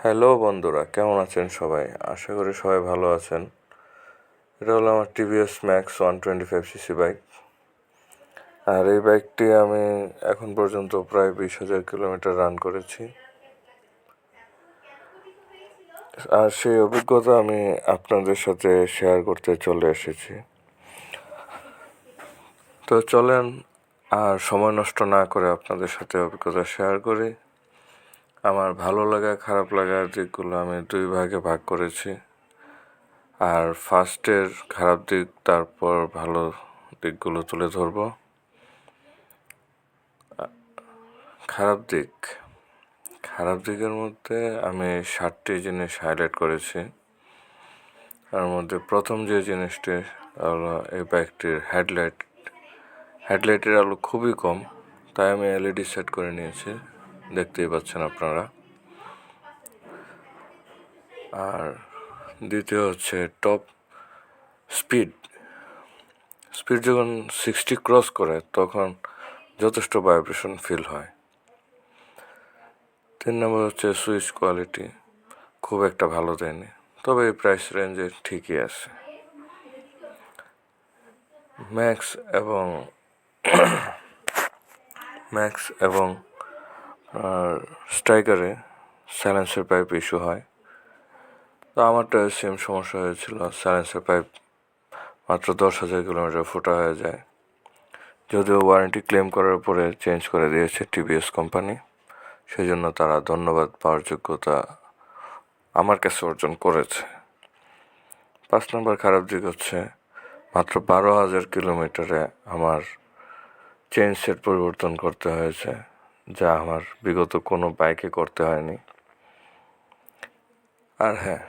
Hello বন্ধুরা, কেমন আছেন সবাই? আশা করি সবাই ভালো আছেন। এটা হলো আমার টিভিএস ম্যাক্স 125cc বাইক। আর এই বাইকটি আমি এখন পর্যন্ত প্রায় 20,000 কিলোমিটার রান করেছি। আর সেই অভিজ্ঞতা আমি আপনাদের সাথে শেয়ার করতে চলে এসেছি। তো চলেন আর সময় নষ্ট না করে আপনাদের সাথে অভিজ্ঞতা শেয়ার করি। আমার ভালো লাগা খারাপ লাগার দিকগুলো আমি দুই ভাগে ভাগ করেছি। আর ফার্স্টের খারাপ দিক, তারপর ভালো দিকগুলো তুলে ধরব। খারাপ দিকের মধ্যে আমি 7টি জিনিস হাইলাইট করেছি। তার মধ্যে প্রথম যে জিনিসটি হলো এই বাইকটির হেডলাইটের আলো খুবই কম, তাই আমি এলইডি সেট করে নিয়েছি, দেখতেই পাচ্ছেন আপনারা। আর দ্বিতীয় হচ্ছে টপ স্পিড যখন 60 ক্রস করে তখন যথেষ্ট ভাইব্রেশন ফিল হয়। 3 নম্বর হচ্ছে সুইচ কোয়ালিটি খুব একটা ভালো দেয়নি, তবে এই প্রাইস রেঞ্জে ঠিকই আছে। ম্যাক্স এবং স্ট্রাইকারে সাইলেন্সার পাইপ ইস্যু হয়। তো আমারটা সেম সমস্যা হয়েছিল, সাইলেন্সার পাইপ মাত্র 10,000 কিলোমিটার ফোটা হয়ে যায়। যদিও ওয়ারেন্টি ক্লেম করার পরে চেঞ্জ করে দিয়েছে টিভিএস কোম্পানি, সেই জন্য তারা ধন্যবাদ পাওয়ার যোগ্যতা আমার কাছে অর্জন করেছে। 5 নম্বর খারাপ দিক হচ্ছে মাত্র 12,000 কিলোমিটারে আমার চেইন সেট পরিবর্তন করতে হয়েছে, যা আমার বিগত কোনো বাইকে করতে হয়নি। আর হ্যাঁ,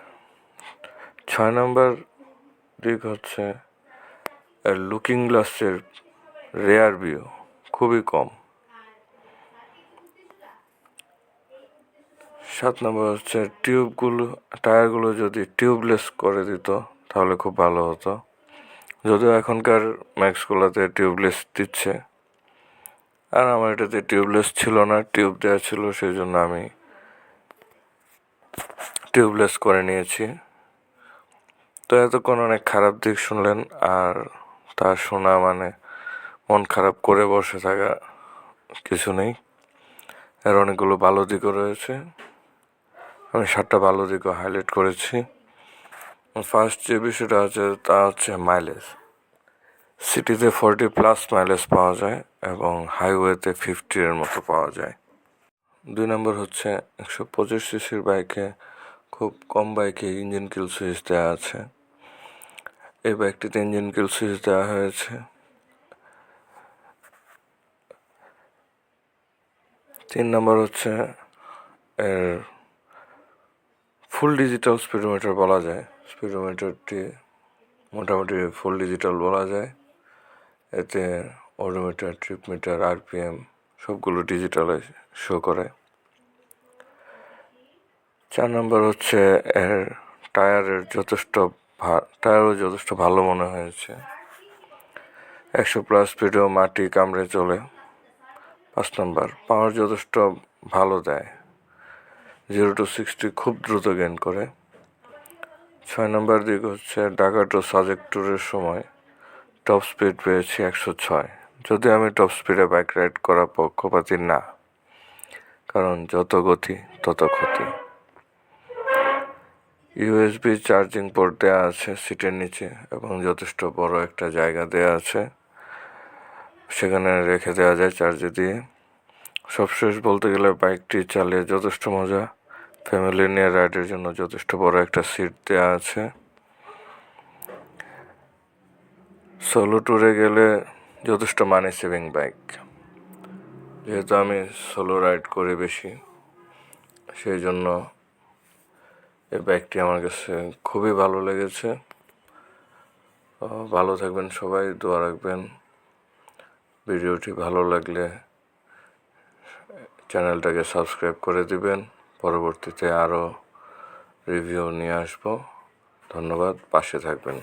6 নম্বর দিক হচ্ছে লুকিং গ্লাসের রেয়ার ভিউ খুবই কম। 7 নম্বর হচ্ছে টায়ারগুলো যদি টিউবলেস করে দিত তাহলে খুব ভালো হতো। যদিও এখনকার ম্যাক্সগুলোতে টিউবলেস দিচ্ছে, আর আমার এটাতে টিউবলেস ছিল না, টিউব দেওয়া ছিল, সেই জন্য আমি টিউবলেস করে নিয়েছি। তো এতক্ষণ অনেক খারাপ দিক শুনলেন, আর তা শোনা মানে মন খারাপ করে বসে থাকা কিছু নেই। এর অনেকগুলো ভালো দিকও রয়েছে, আমি 7টা ভালো দিকও হাইলাইট করেছি। ফার্স্ট যে বিষয়টা আছে তা হচ্ছে মাইলেজ। সিটিতে 40+ মাইলেজ পাওয়া যায় এবং হাইওয়েতে 50-এর মতো পাওয়া যায়। 2 নম্বর হচ্ছে 125cc বাইকে, খুব কম বাইকে ইঞ্জিন কিল সুইচ দেওয়া আছে। এই বাইকটিতে ইঞ্জিন কিল সুইচ দেওয়া হয়েছে। 3 নম্বর হচ্ছে এর ফুল ডিজিটাল স্পিডোমিটার বলা যায়। স্পিডোমিটারটি মোটামুটি ফুল ডিজিটাল বলা যায়। এতে ওডোমিটার, ট্রিপ মিটার, আরপিএম সবগুলো ডিজিটালে শো করে। 4 নম্বর হচ্ছে এর টায়ারও যথেষ্ট ভালো মনে হয়েছে। 100+ স্পিডেও মাটি কামড়ে চলে। 5 নম্বর পাওয়ার যথেষ্ট ভালো দেয়, 0 to 60 খুব দ্রুত গেইন করে। 6 নম্বর দিক হচ্ছে ঢাকা টু সাজেক ট্যুরের সময় টপ স্পিড পেয়েছি 106। যদি আমি টপ স্পিডে বাইক রাইড করার পক্ষপাতী না, কারণ যত গতি তত ক্ষতি। ইউএসবি চার্জিং পোর্ট দেওয়া আছে সিটের নিচে এবং যথেষ্ট বড় একটা জায়গা দেওয়া আছে, সেখানে রেখে দেওয়া যায় চার্জে দিয়ে। সবশেষ বলতে গেলে বাইকটি চালিয়ে যথেষ্ট মজা। ফ্যামিলি নিয়ে রাইডের জন্য যথেষ্ট বড় একটা সিট দেওয়া আছে। সোলো ট্যুরে গেলে যথেষ্ট মানি সেভিং বাইক। যেহেতু আমি সোলো রাইড করি বেশি, সেই জন্য এই বাইকটি আমার কাছে খুবই ভালো লেগেছে। ভালো থাকবেন সবাই, দোয়া রাখবেন। ভিডিওটি ভালো লাগলে চ্যানেলটাকে সাবস্ক্রাইব করে দিবেন। পরবর্তীতে আরও রিভিউ নিয়ে আসবো। ধন্যবাদ, পাশে থাকবেন।